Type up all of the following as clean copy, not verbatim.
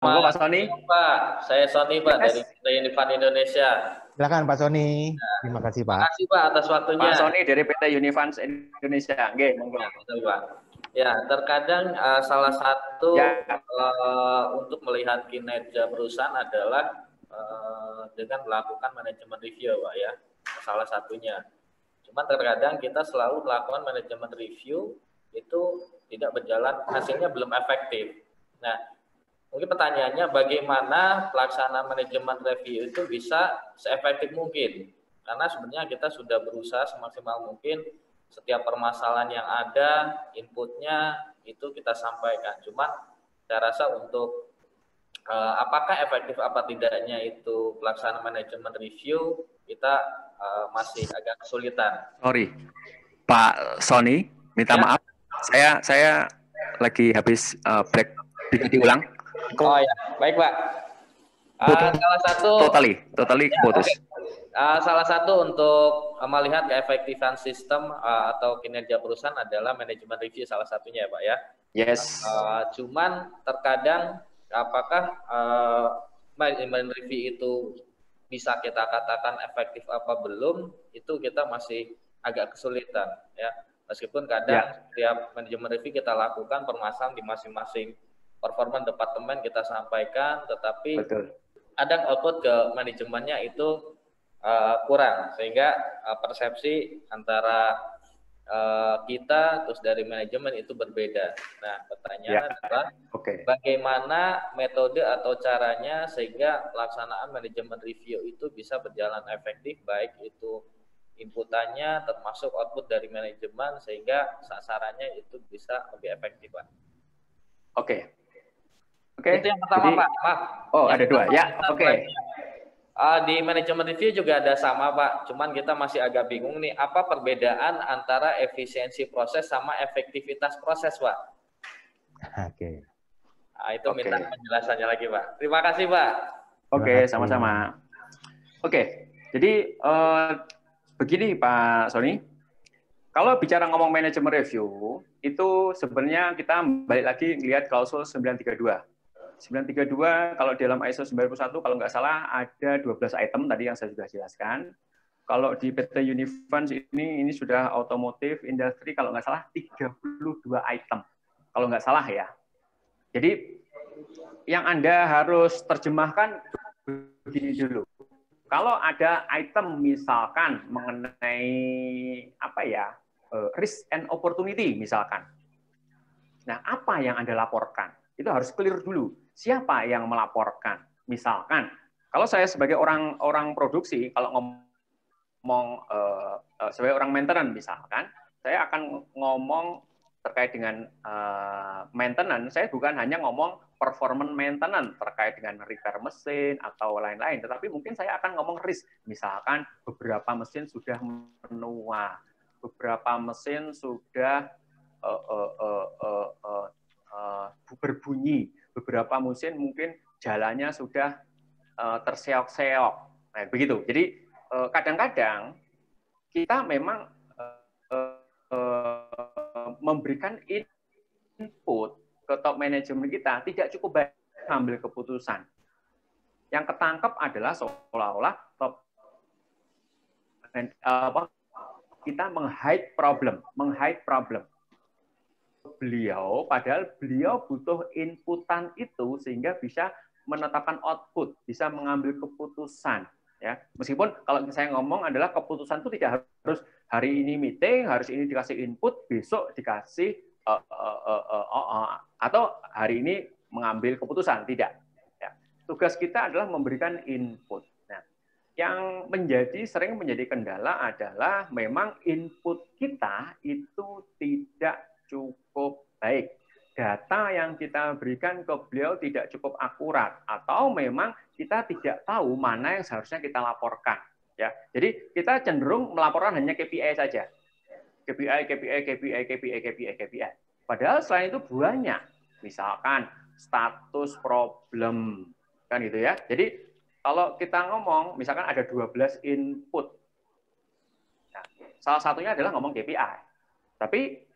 Monggo Pak Selamat Sony. siang, Pak. Saya Sony, Pak, Yes. dari Univan Indonesia. Silakan Pak Sony. Terima kasih Terima Pak. kasih, Pak, atas waktunya. Pak Sony dari PT Univans Indonesia. Nggih, monggo. Ya, betul, Pak. Ya, terkadang salah satu untuk melihat kinerja perusahaan adalah dengan melakukan manajemen review, Pak, ya. Salah satunya. Cuman terkadang kita selalu melakukan manajemen review itu tidak berjalan, hasilnya belum efektif. Nah, mungkin pertanyaannya bagaimana pelaksanaan manajemen review itu bisa seefektif mungkin? Karena sebenarnya kita sudah berusaha semaksimal mungkin setiap permasalahan yang ada, inputnya itu kita sampaikan. Cuman saya rasa untuk apakah efektif apa tidaknya itu pelaksanaan manajemen review, kita masih agak kesulitan. Sorry, Pak Sony, minta maaf. Saya lagi habis break. Bisa diulang? Oh ya, baik Pak. Salah satu totally putus. Salah satu untuk melihat keefektifan sistem atau kinerja perusahaan adalah manajemen review salah satunya ya Pak ya. Yes. Cuman terkadang apakah manajemen review itu bisa kita katakan efektif apa belum, itu kita masih agak kesulitan ya. Meskipun kadang setiap manajemen review kita lakukan permasalahan di masing-masing performa departemen kita sampaikan, tetapi kadang output ke manajemennya itu kurang, sehingga persepsi antara kita terus dari manajemen itu berbeda. Nah, pertanyaannya adalah bagaimana metode atau caranya sehingga pelaksanaan manajemen review itu bisa berjalan efektif, baik itu inputannya termasuk output dari manajemen sehingga sasarannya itu bisa lebih efektif, Pak. Oke. Itu yang pertama, Pak. Maaf. Oh, ada dua. Ya, oke. Di manajemen review juga ada sama, Pak. Cuman kita masih agak bingung nih, apa perbedaan antara efisiensi proses sama efektivitas proses, Pak? Oke. Itu minta penjelasannya lagi, Pak. Terima kasih, Pak. Oke, sama-sama. Oke, jadi begini Pak Sony, kalau bicara ngomong manajemen review, itu sebenarnya kita balik lagi lihat klausul 932. 932 kalau dalam ISO 91 kalau nggak salah ada 12 item tadi yang saya sudah jelaskan. Kalau di PT Univans ini sudah otomotif industri kalau nggak salah 32 item. Kalau nggak salah ya. Jadi yang Anda harus terjemahkan begini dulu. Kalau ada item misalkan mengenai risk and opportunity misalkan. Nah, apa yang Anda laporkan? Itu harus clear dulu. Siapa yang melaporkan? Misalkan, kalau saya sebagai orang produksi, kalau ngomong sebagai orang maintenance misalkan, saya akan ngomong terkait dengan maintenance, saya bukan hanya ngomong performance maintenance terkait dengan repair mesin atau lain-lain, tetapi mungkin saya akan ngomong risk. Misalkan beberapa mesin sudah menua, beberapa mesin sudah berbunyi, beberapa mesin mungkin jalannya sudah terseok-seok. Nah, begitu. Jadi kadang-kadang kita memang memberikan input ke top manajemen kita tidak cukup baik mengambil keputusan. Yang ketangkep adalah seolah-olah top kita meng-hide problem. Padahal beliau butuh inputan itu sehingga bisa menetapkan output, bisa mengambil keputusan. Ya, meskipun kalau saya ngomong adalah keputusan itu tidak harus hari ini meeting, harus ini dikasih input, besok dikasih atau hari ini mengambil keputusan, tidak. Ya. Tugas kita adalah memberikan input. Nah, yang sering menjadi kendala adalah memang input kita itu tidak cukup baik. Data yang kita berikan ke beliau tidak cukup akurat atau memang kita tidak tahu mana yang seharusnya kita laporkan. Ya, jadi kita cenderung melaporkan hanya KPI saja. KPI. Padahal selain itu banyak. Misalkan status problem kan gitu ya. Jadi kalau kita ngomong misalkan ada 12 input. Nah, salah satunya adalah ngomong KPI. Tapi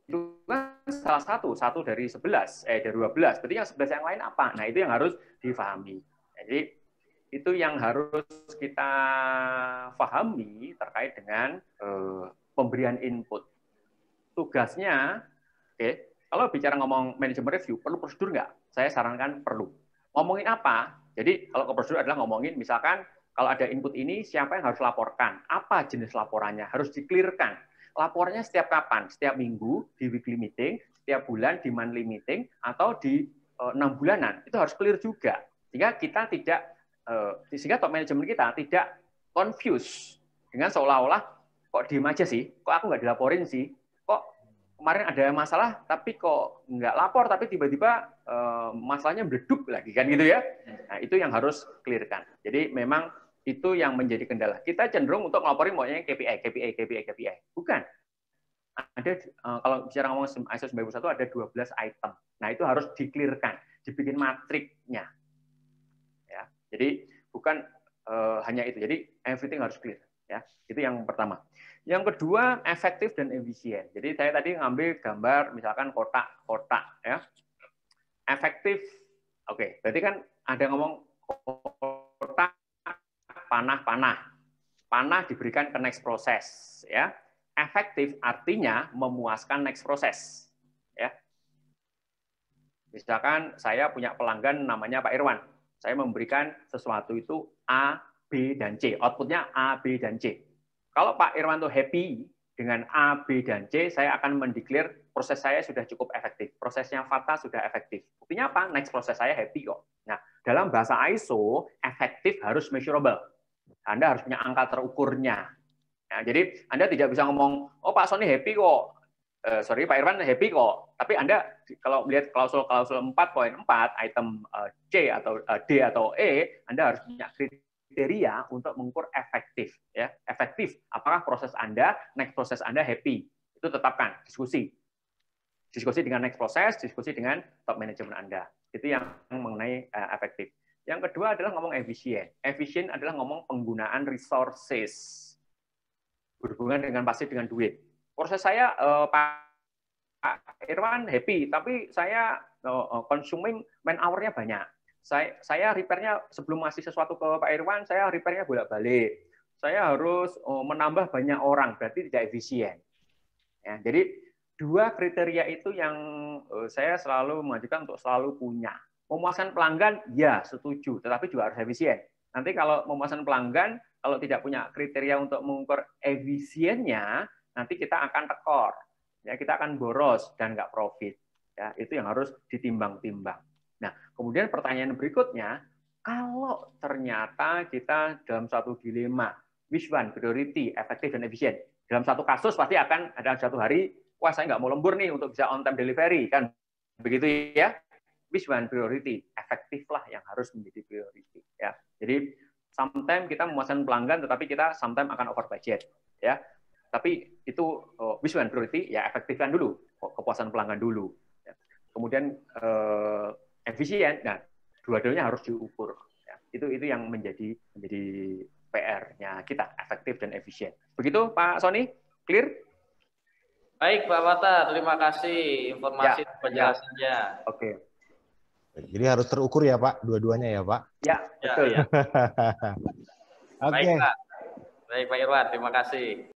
itu kan salah satu dari 11, dari 12. Berarti yang 11 yang lain apa? Nah, itu yang harus difahami. Jadi, itu yang harus kita pahami terkait dengan pemberian input. Tugasnya, kalau bicara ngomong manajemen review, perlu prosedur nggak? Saya sarankan perlu. Ngomongin apa? Jadi, kalau ke prosedur adalah ngomongin, misalkan, kalau ada input ini, siapa yang harus laporkan? Apa jenis laporannya? Harus di-clear-kan. Laporannya setiap kapan? Setiap minggu, di weekly meeting, setiap bulan, di monthly meeting, atau di 6 bulanan. Itu harus clear juga. Sehingga kita tidak, sehingga top management kita tidak confused dengan seolah-olah, kok diem aja sih? Kok aku nggak dilaporin sih? Kok kemarin ada masalah, tapi kok nggak lapor, tapi tiba-tiba masalahnya meleduk lagi, kan gitu ya? Nah, itu yang harus clear-kan. Jadi memang itu yang menjadi kendala. Kita cenderung untuk ngelaporin maunya KPI. Bukan. Ada kalau bicara ngomong ISO 9001 ada 12 item. Nah, itu harus di-clear-kan, dibikin matriknya. Ya. Jadi bukan hanya itu. Jadi everything harus clear, ya. Itu yang pertama. Yang kedua, efektif dan efisien. Jadi saya tadi ngambil gambar misalkan kotak-kotak, ya. Efektif. Oke, berarti kan ada ngomong kotak panah. Panah diberikan ke next proses, ya. Efektif artinya memuaskan next proses, ya. Misalkan saya punya pelanggan namanya Pak Irwan. Saya memberikan sesuatu itu A, B, dan C. Outputnya A, B, dan C. Kalau Pak Irwan itu happy dengan A, B, dan C, saya akan mendeklar proses saya sudah cukup efektif. Prosesnya Fata sudah efektif. Buktinya apa? Next proses saya happy kok. Nah, dalam bahasa ISO, efektif harus measurable. Anda harus punya angka terukurnya. Nah, jadi Anda tidak bisa ngomong, oh Pak Sony happy kok, sorry Pak Irwan happy kok. Tapi Anda kalau melihat klausul 4.4 item C atau D atau E, Anda harus punya kriteria untuk mengukur efektif. Ya, efektif. Apakah proses Anda, next proses Anda happy? Itu tetapkan, diskusi dengan next proses, diskusi dengan top manajemen Anda. Itu yang mengenai efektif. Yang kedua adalah ngomong efisien. Efisien adalah ngomong penggunaan resources. Berhubungan dengan pasti dengan duit. Proses saya, Pak Irwan happy, tapi saya consuming man hour-nya banyak. Saya repair-nya sebelum ngasih sesuatu ke Pak Irwan, saya repair-nya bolak-balik. Saya harus menambah banyak orang, berarti tidak efisien. Ya, jadi dua kriteria itu yang saya selalu mengajukan untuk selalu punya. Memuaskan pelanggan, ya setuju, tetapi juga harus efisien. Nanti kalau memuaskan pelanggan, kalau tidak punya kriteria untuk mengukur efisiennya, nanti kita akan tekor, ya kita akan boros dan nggak profit. Ya, itu yang harus ditimbang-timbang. Nah, kemudian pertanyaan berikutnya, kalau ternyata kita dalam suatu dilema, which one, priority, efektif dan efisien. Dalam satu kasus pasti akan ada satu hari, wah saya nggak mau lembur nih untuk bisa on time delivery, kan begitu ya. Which one priority? Efektif lah yang harus menjadi priority. Ya, jadi sometimes kita memuaskan pelanggan, tetapi kita sometimes akan over budget. Ya, tapi itu which one priority? Ya efektifkan dulu, kepuasan pelanggan dulu. Ya. Kemudian efisien. Nah, dua-duanya harus diukur. Ya. Itu yang menjadi PR-nya kita, efektif dan efisien. Begitu Pak Sony, clear? Baik Pak Fata, terima kasih informasi dan penjelasannya. Oke. Jadi harus terukur ya Pak, dua-duanya ya Pak? Ya, betul. Ya. Oke. Baik Pak. Baik Pak Irwan, terima kasih.